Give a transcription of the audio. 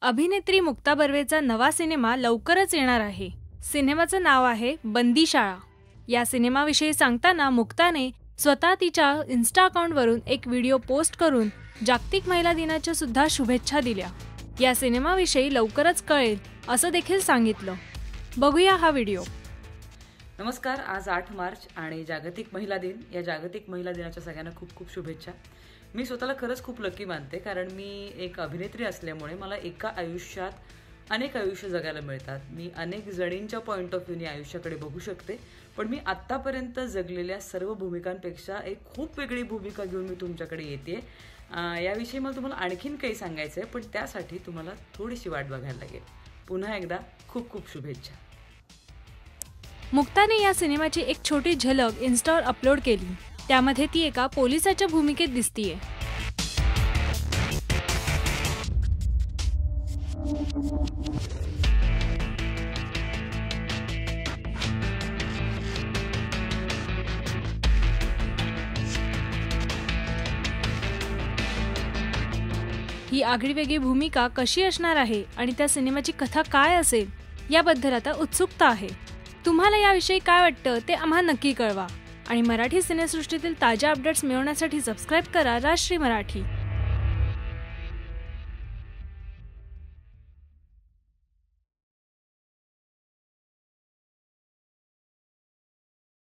अभिनेत्री मुक्ता बर्वेचा नवा सिनेमा लवकरच येणार आहे। सिनेमाचं नाव आहे बंदीशाळा। या सिनेमाविषयी सांगताना मुक्ताने स्वतः तिच्या इन्स्टा अकाउंटवरून एक व्हिडिओ पोस्ट करून जागतिक महिला दिनाच्या सुद्धा शुभेच्छा दिल्या। या सिनेमाविषयी लवकरच कळेल असं देखील सांगितलं। बघूया हा व्हिडिओ। नमस्कार, आज 8 मार्च आणि जागतिक महिला दिन। या जागतिक महिला दिनाच्या सगळ्यांना खूप खूप शुभेच्छा। मी स्वतःला खरंच खूप लकी मानते, कारण मी एक अभिनेत्री असल्यामुळे मला एका आयुष्यात अनेक आयुष्य जगायला मिळतात। मी अनेक जणींच्या पॉइंट ऑफ व्ह्यूने आयुष्याकडे बघू शकते, पण मी आत्तापर्यंत जगलेल्या सर्व भूमिकांपेक्षा एक खूप वेगळी भूमिका घेऊन मी तुमच्याकडे येते। याविषयी मला तुम्हाला आणखीन काही सांगायचं आहे, पण त्यासाठी तुम्हाला थोडीशी वाट बघायला लागेल। पुन्हा एकदा खूप खूप शुभेच्छा। मुक्ताने या सिनेमाची एक छोटी झलक इन्स्टावर अपलोड केली। त्यामध्ये ती एका पोलिसाच्या भूमिकेत दिसतीये। ही आगळीवेगळी भूमिका कशी असणार आहे आणि त्या सिनेमाची कथा काय असेल याबद्दल आता उत्सुकता आहे। तुम्हाला याविषयी काय वाटतं ते आम्हाला नक्की कळवा आणि मराठी सिनेसृष्टीतील ताज्या अपडेट्स मिळवण्यासाठी सबस्क्राइब करा राजश्री मराठी।